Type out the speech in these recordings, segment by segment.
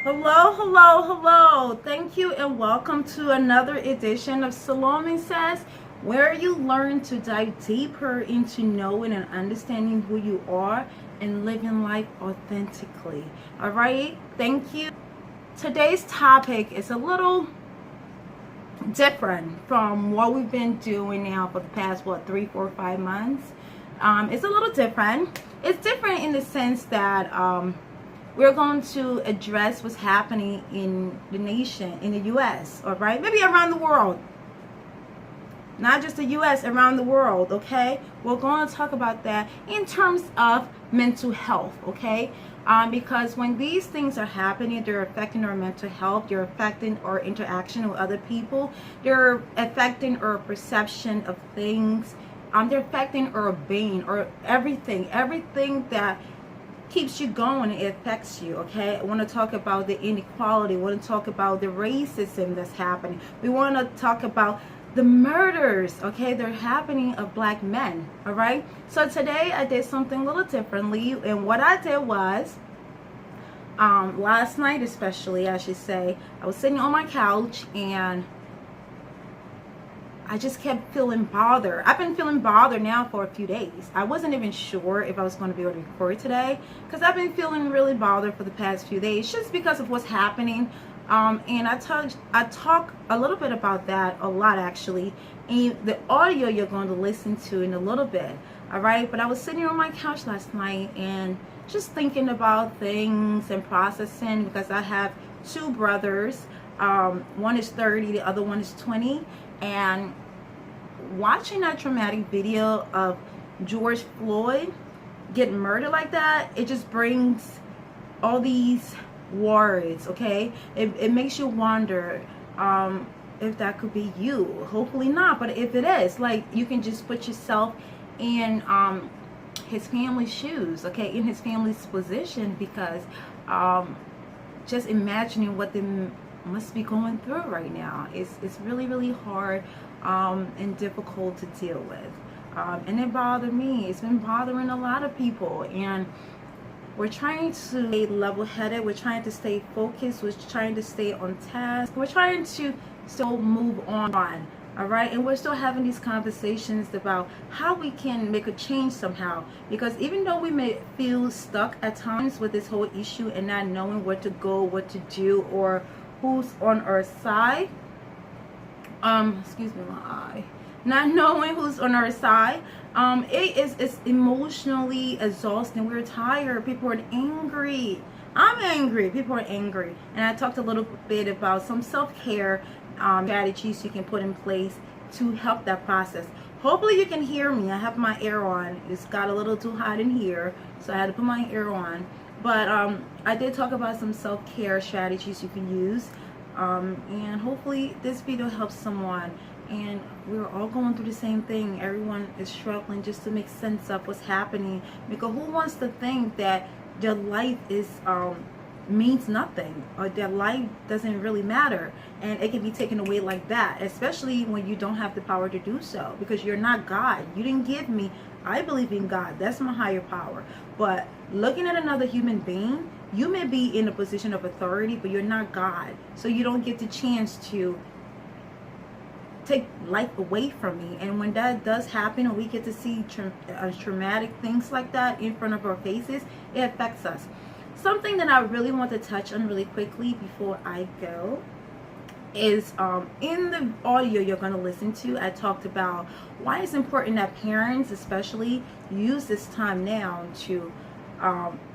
Hello, hello, hello. Thank you and welcome to another edition of Salome Says, where you learn to dive deeper into knowing and understanding who you are and living life authentically. All right, thank you. Today's topic is a little different from what we've been doing now for the past, 3, 4, 5 months. It's a little different. It's different in the sense that we're going to address what's happening in the nation, in the U.S., all right? Maybe around the world. Not just the U.S., around the world, okay? We're going to talk about that in terms of mental health, okay? Because when these things are happening, they're affecting our mental health, they're affecting our interaction with other people, they're affecting our perception of things, they're affecting our being, or everything that keeps you going, it affects you, okay? I want to talk about the inequality. I want to talk about the racism that's happening. We want to talk about the murders, okay? They're happening of black men, all right? So today I did something a little differently, and what I did was, last night especially, I should say, I was sitting on my couch and I just kept feeling bothered. I've been feeling bothered now for a few days. I wasn't even sure if I was going to be able to record today because I've been feeling really bothered for the past few days just because of what's happening. And I talk a little bit about that, a lot actually, in the audio you're going to listen to in a little bit. All right, but I was sitting on my couch last night and just thinking about things and processing because I have two brothers. One is 30, the other one is 20. And watching that traumatic video of George Floyd get murdered like that, it just brings all these words, okay? It makes you wonder if that could be you. Hopefully not, but if it is, like, you can just put yourself in his family's shoes, okay, in his family's position, because just imagining what they must be going through right now. It's really, really hard and difficult to deal with. And it bothered me. It's been bothering a lot of people. And we're trying to stay level-headed. We're trying to stay focused. We're trying to stay on task. We're trying to still move on. All right, and we're still having these conversations about how we can make a change somehow, because even though we may feel stuck at times with this whole issue and not knowing where to go, what to do, or who's on our side, excuse me, my eye, not knowing who's on our side, it's emotionally exhausting. We're tired. People are angry. I'm angry. People are angry. And I talked a little bit about some self-care strategies you can put in place to help that process. Hopefully you can hear me. I have my ear on. It's got a little too hot in here, so I had to put my ear on. But I did talk about some self-care strategies you can use, and hopefully this video helps someone. And we're all going through the same thing. Everyone is struggling just to make sense of what's happening, because who wants to think that their life is means nothing, or their life doesn't really matter, and it can be taken away like that, especially when you don't have the power to do so, because you're not God. You didn't give me, I believe in God, that's my higher power, but looking at another human being, you may be in a position of authority, but you're not God, so you don't get the chance to take life away from me. And when that does happen, and we get to see traumatic things like that in front of our faces, it affects us. Something that I really want to touch on really quickly before I go is in the audio you're going to listen to, I talked about why it's important that parents especially use this time now to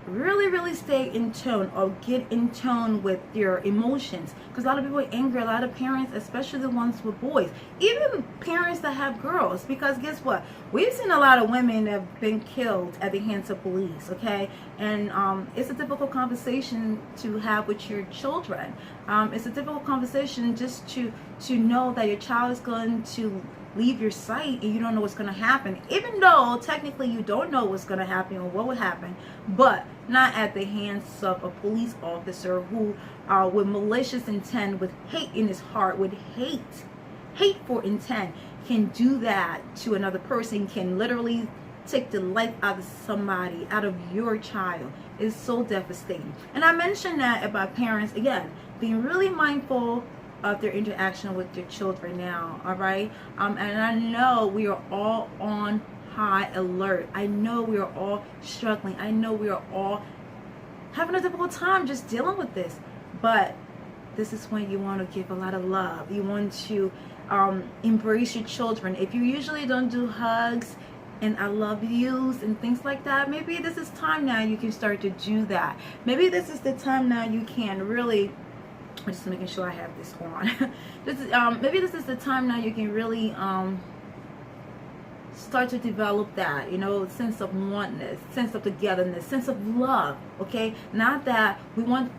really stay in tune, or get in tune with your emotions, because a lot of people are angry. A lot of parents, especially the ones with boys, even parents that have girls, because guess what, we've seen a lot of women that have been killed at the hands of police, okay? And it's a difficult conversation to have with your children. It's a difficult conversation just to know that your child is going to leave your sight and you don't know what's going to happen, even though technically you don't know what's going to happen or what would happen, but not at the hands of a police officer who with malicious intent, with hate in his heart, with hateful intent, can do that to another person, can literally take the life out of somebody, out of your child, is so devastating. And I mentioned that about parents, again, being really mindful of their interaction with their children now, all right? And I know we are all on high alert. I know we are all struggling. I know we are all having a difficult time just dealing with this. But this is when you want to give a lot of love. You want to embrace your children. If you usually don't do hugs and I love yous and things like that, maybe this is time now you can start to do that. Maybe this is the time now you can really, I'm just making sure I have this on. Maybe this is the time now you can really start to develop that, sense of oneness, sense of togetherness, sense of love. Okay, not that we want,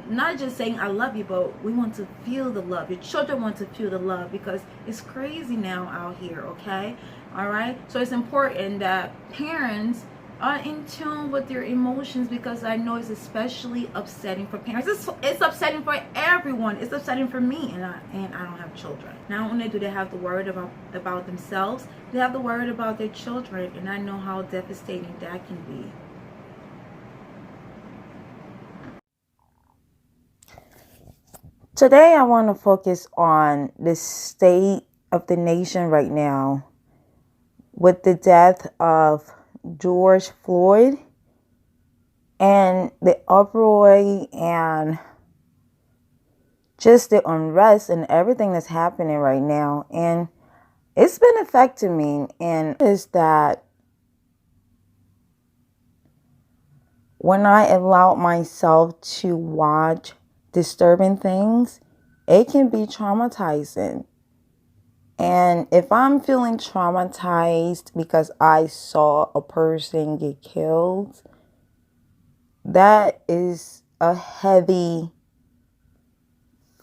not just saying I love you, but we want to feel the love. Your children want to feel the love, because it's crazy now out here. Okay, all right. So it's important that parents are in tune with their emotions, because I know it's especially upsetting for parents. It's upsetting for everyone. It's upsetting for me, and I don't have children. Not only do they have to worry about themselves, they have to worry about their children, and I know how devastating that can be. Today I want to focus on the state of the nation right now with the death of George Floyd and the uproar and just the unrest and everything that's happening right now. And it's been affecting me, and is that when I allow myself to watch disturbing things, it can be traumatizing. And if I'm feeling traumatized because I saw a person get killed, that is a heavy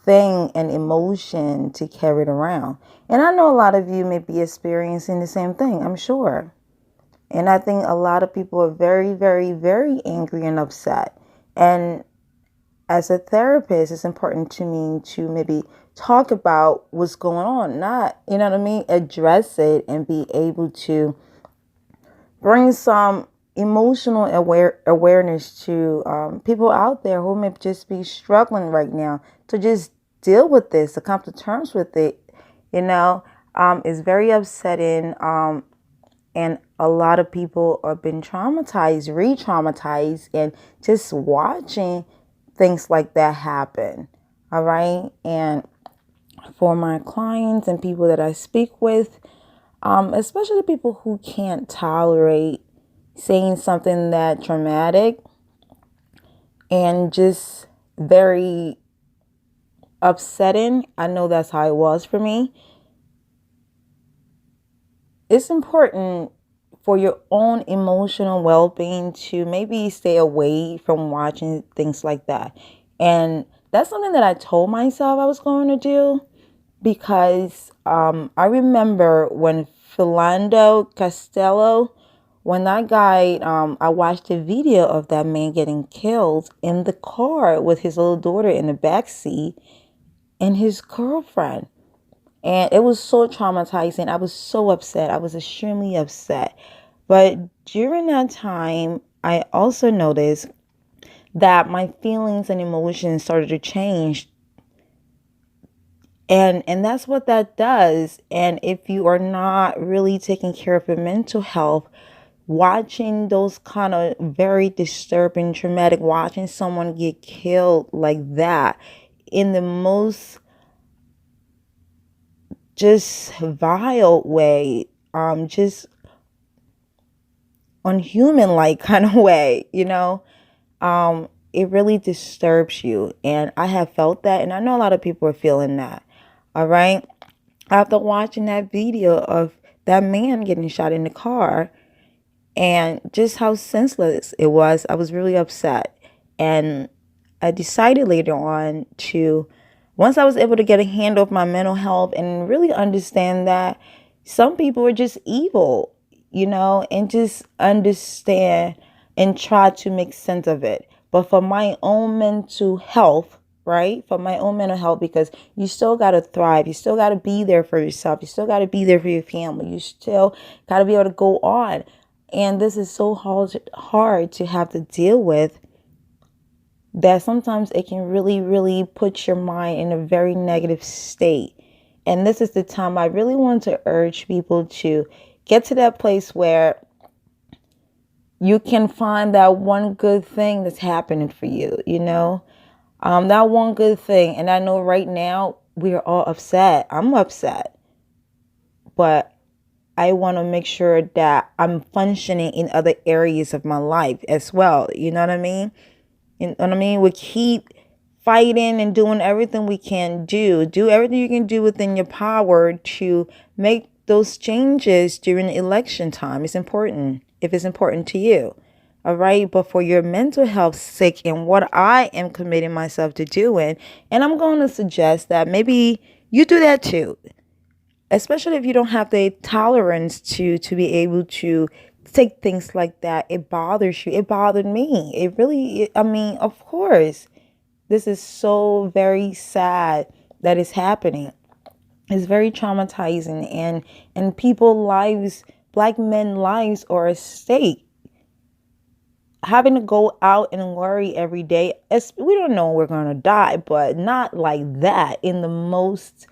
thing and emotion to carry it around. And I know a lot of you may be experiencing the same thing, I'm sure. And I think a lot of people are very, very, very angry and upset. And as a therapist, it's important to me to maybe talk about what's going on, not, address it and be able to bring some emotional awareness to people out there who may just be struggling right now to just deal with this, to come to terms with it. It's very upsetting. And a lot of people have been traumatized, re-traumatized, and just watching things like that happen. All right. And for my clients and people that I speak with, especially people who can't tolerate saying something that traumatic and just very upsetting. I know that's how it was for me. It's important for your own emotional well-being to maybe stay away from watching things like that. And that's something that I told myself I was going to do, because I remember when Philando Costello, when that guy, I watched a video of that man getting killed in the car with his little daughter in the backseat and his girlfriend. And it was so traumatizing. I was so upset. I was extremely upset. But during that time, I also noticed that my feelings and emotions started to change. And that's what that does. And if you are not really taking care of your mental health, watching those kind of very disturbing, traumatic, watching someone get killed like that in the most just vile way, just unhuman-like kind of way, it really disturbs you. And I have felt that, and I know a lot of people are feeling that. All right. After watching that video of that man getting shot in the car and just how senseless it was, I was really upset. And I decided later on to, once I was able to get a handle of my mental health and really understand that some people are just evil, and just understand and try to make sense of it. But for my own mental health, right? For my own mental health, because you still got to thrive. You still got to be there for yourself. You still got to be there for your family. You still got to be able to go on. And this is so hard to have to deal with, that sometimes it can really, really put your mind in a very negative state. And this is the time I really want to urge people to get to that place where you can find that one good thing that's happening for you, that one good thing. And I know right now we are all upset. I'm upset, but I want to make sure that I'm functioning in other areas of my life as well. You know what I mean? You know what I mean? We keep fighting and doing everything we can do. Do everything you can do within your power to make those changes during election time. It's important if it's important to you. All right. But for your mental health sake and what I am committing myself to doing, and I'm going to suggest that maybe you do that too, especially if you don't have the tolerance to be able to take things like that. It bothers you. It bothered me. It really, I mean, of course, this is so very sad that it's happening. It's very traumatizing, and people's lives, Black men's lives are at stake. Having to go out and worry every day. We don't know when we're going to die, but not like that in the most,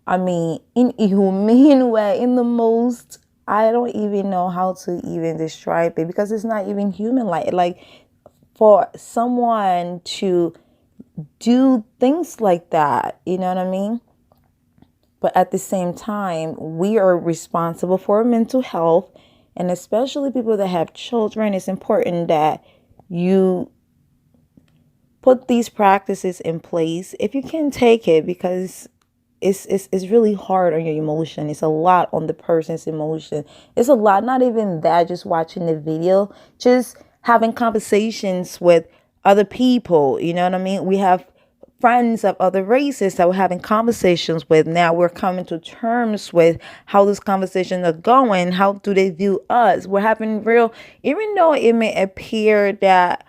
inhumane way, in the most, I don't even know how to even describe it, because it's not even human like for someone to do things like that, you know what I mean? But at the same time, we are responsible for our mental health, and especially people that have children. It's important that you put these practices in place if you can take it, because it's really hard on your emotion. It's a lot on the person's emotion. It's a lot, not even that, just watching the video, just having conversations with other people. You know what I mean? We have friends of other races that we're having conversations with. Now we're coming to terms with how those conversations are going. How do they view us? We're having real, even though it may appear that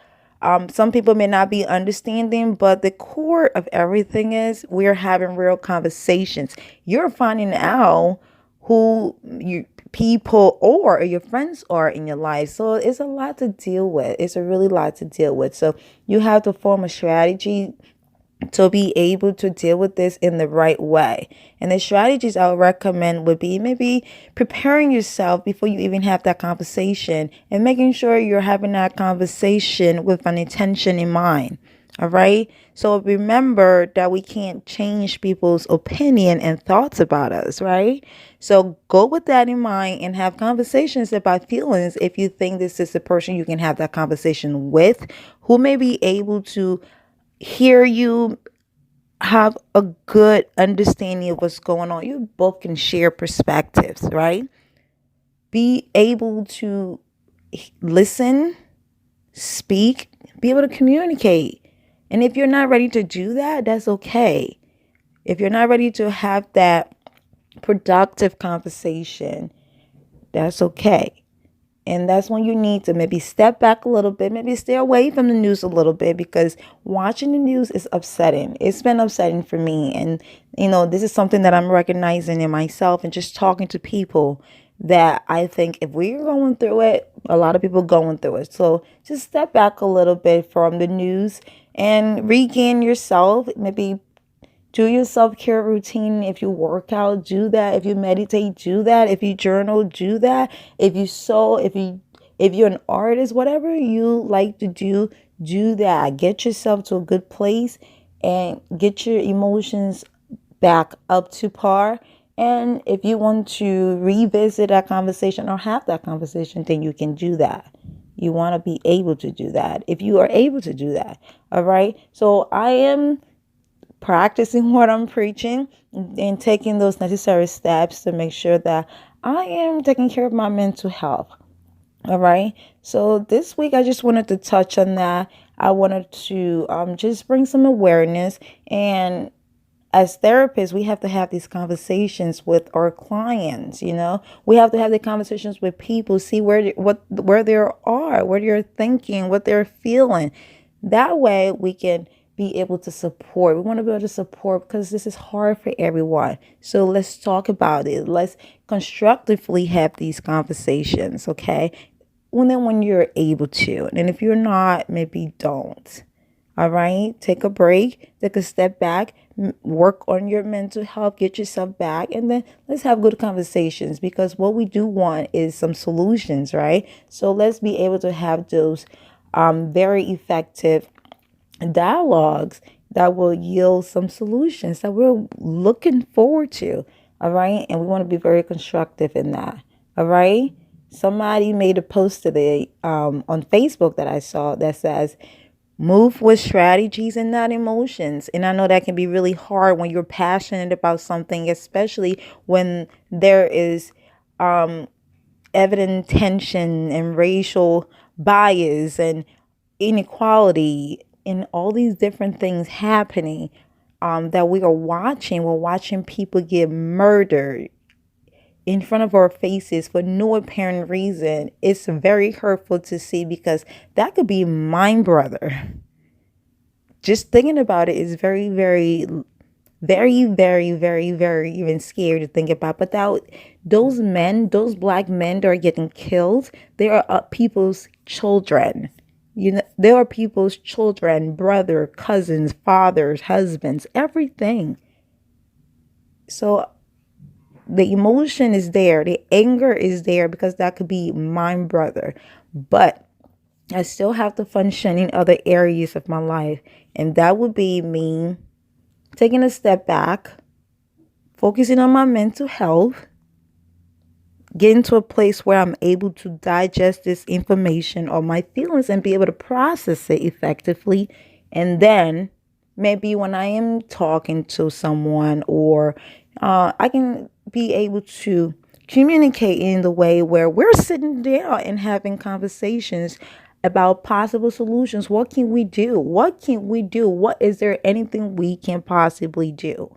some people may not be understanding, but the core of everything is we're having real conversations. You're finding out who you people or your friends are in your life. So it's a lot to deal with. It's a really lot to deal with. So you have to form a strategy to be able to deal with this in the right way. And the strategies I would recommend would be maybe preparing yourself before you even have that conversation, and making sure you're having that conversation with an intention in mind. All right. So remember that we can't change people's opinion and thoughts about us. Right. So go with that in mind and have conversations about feelings. If you think this is the person you can have that conversation with, who may be able to hear you, have a good understanding of what's going on. You both can share perspectives, right? Be able to listen, speak, be able to communicate. And if you're not ready to do that, that's okay. If you're not ready to have that productive conversation, that's okay. And that's when you need to maybe step back a little bit, maybe stay away from the news a little bit, because watching the news is upsetting. It's been upsetting for me. And, this is something that I'm recognizing in myself, and just talking to people that I think if we're going through it, a lot of people going through it. So just step back a little bit from the news and regain yourself. Maybe do your self-care routine. If you work out, do that. If you meditate, do that. If you journal, do that. If you sew, if you're an artist, whatever you like to do that. Get yourself to a good place and get your emotions back up to par. And if you want to revisit that conversation or have that conversation, then you can do that. You want to be able to do that if you are able to do that. All right. So I am practicing what I'm preaching and taking those necessary steps to make sure that I am taking care of my mental health. All right. So this week, I just wanted to touch on that. I wanted to just bring some awareness. And as therapists, we have to have these conversations with our clients. We have to have the conversations with people, see where they are, what they're thinking, what they're feeling. That way we can be able to support. We want to be able to support because this is hard for everyone. So let's talk about it. Let's constructively have these conversations, okay? When you're able to. And if you're not, maybe don't. All right? Take a break, take a step back, work on your mental health, get yourself back, and then let's have good conversations, because what we do want is some solutions, right? So let's be able to have those very effective dialogues that will yield some solutions that we're looking forward to. All right. And we want to be very constructive in that. All right. Somebody made a post today on Facebook that I saw that says, move with strategies and not emotions. And I know that can be really hard when you're passionate about something, especially when there is evident tension and racial bias and inequality and all these different things happening that we are watching. We're watching people get murdered in front of our faces for no apparent reason. It's very hurtful to see, because that could be my brother. Just thinking about it is very, very, very, very, very, very even scary to think about. But those men, those black men that are getting killed, they are people's children. There are people's children, brother, cousins, fathers, husbands, everything. So the emotion is there. The anger is there, because that could be my brother. But I still have to function in other areas of my life. And that would be me taking a step back, focusing on my mental health, getting to a place where I'm able to digest this information or my feelings and be able to process it effectively. And then maybe when I am talking to someone, or I can be able to communicate in the way where we're sitting down and having conversations about possible solutions. What can we do? What can we do? What is there anything we can possibly do?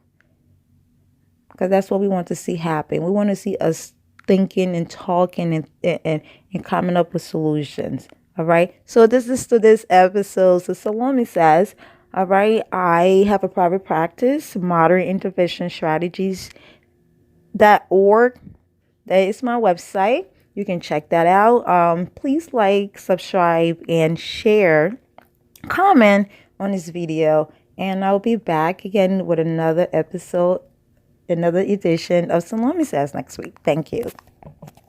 Because that's what we want to see happen. We want to see us thinking and talking and coming up with solutions. All right. So this is to this episode. So Salome says, all right, I have a private practice, modern intervention strategies.org. That is my website. You can check that out. Please like, subscribe, and share, comment on this video. And I'll be back again with another episode, another edition of Salome Says next week. Thank you.